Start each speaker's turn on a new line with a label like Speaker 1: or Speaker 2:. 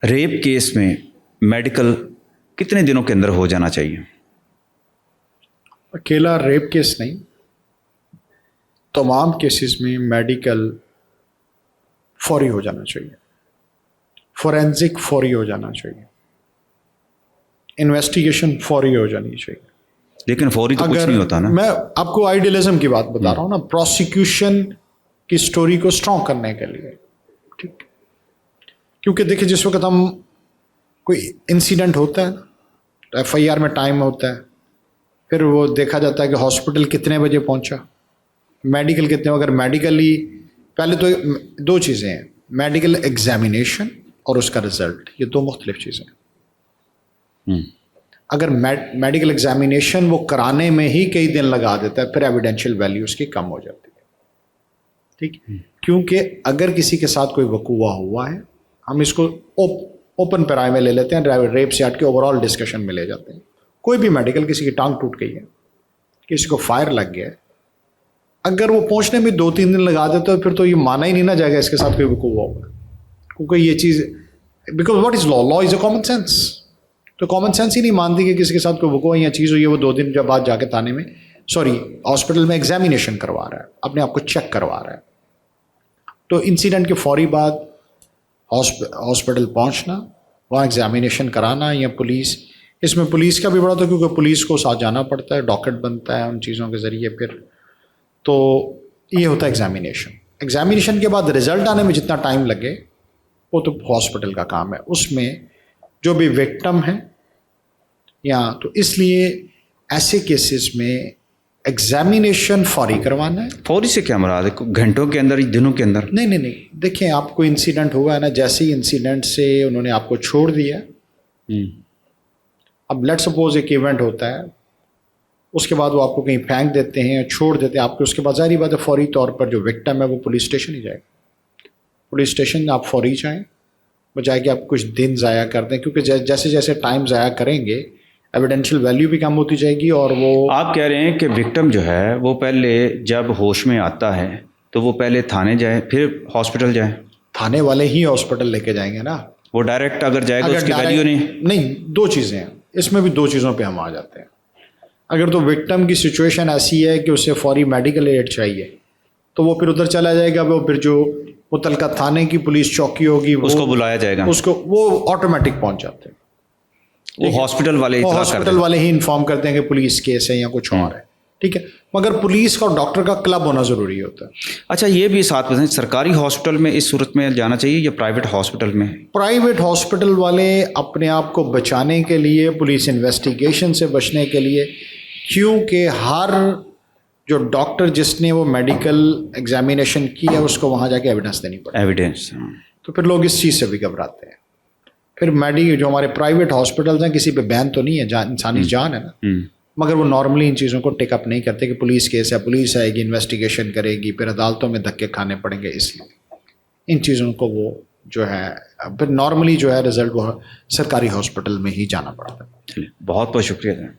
Speaker 1: Rape case میں medical کتنے دنوں کے اندر ہو جانا چاہیے؟
Speaker 2: اکیلا ریپ کیس نہیں، تمام کیسز میں میڈیکل فوری ہو جانا چاہیے، فورینزک فوری ہو جانا چاہیے، انویسٹیگیشن فوری ہو جانی چاہیے۔
Speaker 1: لیکن فوری تو کچھ نہیں ہوتا نا۔
Speaker 2: میں آپ کو آئیڈیلزم کی بات بتا رہا ہوں نا، پروسیکیوشن کی سٹوری کو اسٹرانگ کرنے کے لیے، ٹھیک؟ کیونکہ دیکھیں جس وقت ہم کوئی انسیڈنٹ ہوتا ہے تو ایف آئی آر میں ٹائم ہوتا ہے، پھر وہ دیکھا جاتا ہے کہ ہاسپٹل کتنے بجے پہنچا، میڈیکل کتنے، اگر میڈیکلی پہلے تو دو چیزیں ہیں، میڈیکل ایگزامینیشن اور اس کا رزلٹ، یہ دو مختلف چیزیں ہیں۔ اگر میڈیکل ایگزامینیشن وہ کرانے میں ہی کئی دن لگا دیتا ہے، پھر ایویڈینشیل ویلیو اس کی کم ہو جاتی ہے، ٹھیک؟ کیونکہ اگر کسی کے ساتھ کوئی وقوع ہوا ہے، ہم اس کو اوپن پیرائے میں لے لیتے ہیں، ریپ سے ہٹ کے اوور آل ڈسکشن میں لے جاتے ہیں۔ کوئی بھی میڈیکل، کسی کی ٹانگ ٹوٹ گئی ہے، کسی کو فائر لگ گیا ہے، اگر وہ پہنچنے میں 2-3 دن لگا دیتا ہے، پھر تو یہ مانا ہی نہیں نہ جائے گا اس کے ساتھ کوئی وقوع ہوگا، کیونکہ یہ چیز because what is law, law is a common sense, تو کامن سینس ہی نہیں مانتی کہ کسی کے ساتھ کوئی وقوع یا چیز ہوئی ہے، وہ 2 دن بعد جا کے تھانے میں ہاسپٹل میں ایگزامینیشن کروا رہا ہے، اپنے آپ کو چیک کروا رہا ہے۔ تو انسیڈنٹ کے فوری بعد ہاسپٹل پہنچنا، وہاں ایگزامینیشن کرانا، یا پولیس، اس میں پولیس کا بھی بڑا، تو کیونکہ پولیس کو ساتھ جانا پڑتا ہے، ڈاکٹ بنتا ہے ان چیزوں کے ذریعے، پھر تو یہ ہوتا ہے ایگزامینیشن۔ ایگزامینیشن کے بعد رزلٹ آنے میں جتنا ٹائم لگے وہ تو ہاسپٹل کا کام ہے، اس میں جو بھی وکٹم ہے، یا تو اس لیے ایسے کیسز میں ایگزامینیشن فوری کروانا ہے۔
Speaker 1: فوری سے کیا مراد ہے؟ گھنٹوں کے اندر، دنوں کے اندر؟
Speaker 2: نہیں، دیکھیں آپ کو انسیڈنٹ ہوا ہے نا، جیسے ہی انسیڈنٹ سے انہوں نے آپ کو چھوڑ دیا، اب لیٹ سپوز ایک ایونٹ ہوتا ہے، اس کے بعد وہ آپ کو کہیں پھینک دیتے ہیں یا چھوڑ دیتے ہیں آپ کو، اس کے بعد ظاہری بات ہے فوری طور پر جو وکٹم ہے وہ پولیس اسٹیشن ہی جائے گا۔ پولیس اسٹیشن آپ فوری جائیں، بجائے کہ آپ کچھ دن ضائع کر دیں، کیونکہ جیسے جیسے ٹائم ضائع کریں گے ایویڈینشیل ویلیو بھی کم ہوتی جائے گی، اور وہ
Speaker 1: آپ کہہ رہے ہیں کہ وکٹم جو ہے وہ پہلے جب ہوش میں آتا ہے تو وہ پہلے تھانے جائے پھر ہاسپٹل جائے؟
Speaker 2: تھانے والے ہی ہاسپٹل لے کے جائیں گے نا۔
Speaker 1: وہ ڈائریکٹ اگر جائے گا اس کی ویلیو
Speaker 2: نہیں، دو چیزیں ہیں اس میں بھی، دو چیزوں پہ ہم آ جاتے ہیں۔ اگر تو وکٹم کی سچویشن ایسی ہے کہ اسے فوری میڈیکل ایڈ چاہیے تو وہ پھر ادھر چلا جائے گا، وہ پھر جو متعلقہ تھانے کی پولیس چوکی ہوگی
Speaker 1: اس کو بلایا جائے گا،
Speaker 2: اس کو وہ آٹومیٹک پہنچ جاتے ہیں،
Speaker 1: وہ ہاسپٹل والے
Speaker 2: ہی انفارم کرتے ہیں کہ پولیس کیس ہے یا کچھ اور ہے، ٹھیک ہے؟ مگر پولیس کا اور ڈاکٹر کا کلب ہونا ضروری ہوتا ہے۔
Speaker 1: اچھا یہ بھی ساتھ بتائیں، سرکاری ہاسپٹل میں اس صورت میں جانا چاہیے یا پرائیویٹ ہاسپٹل میں؟
Speaker 2: پرائیویٹ ہاسپٹل والے اپنے آپ کو بچانے کے لیے، پولیس انویسٹیگیشن سے بچنے کے لیے، کیونکہ ہر جو ڈاکٹر جس نے وہ میڈیکل ایگزامینیشن کی ہے اس کو وہاں جا کے ایویڈنس دینی پڑے،
Speaker 1: ایویڈنس،
Speaker 2: تو پھر لوگ اس چیز سے بھی گھبراتے ہیں۔ پھر جو ہمارے پرائیویٹ ہاسپٹلز ہیں، کسی پہ بین تو نہیں ہے، انسانی جان ہے نا، مگر وہ نارملی ان چیزوں کو ٹیک اپ نہیں کرتے کہ پولیس کیس ہے، پولیس آئے گی، انویسٹیگیشن کرے گی، پھر عدالتوں میں دھکے کھانے پڑیں گے، اس لیے ان چیزوں کو وہ جو ہے پھر نارملی جو ہے رزلٹ وہ سرکاری ہاسپٹل میں ہی جانا پڑتا ہے۔
Speaker 1: بہت بہت شکریہ۔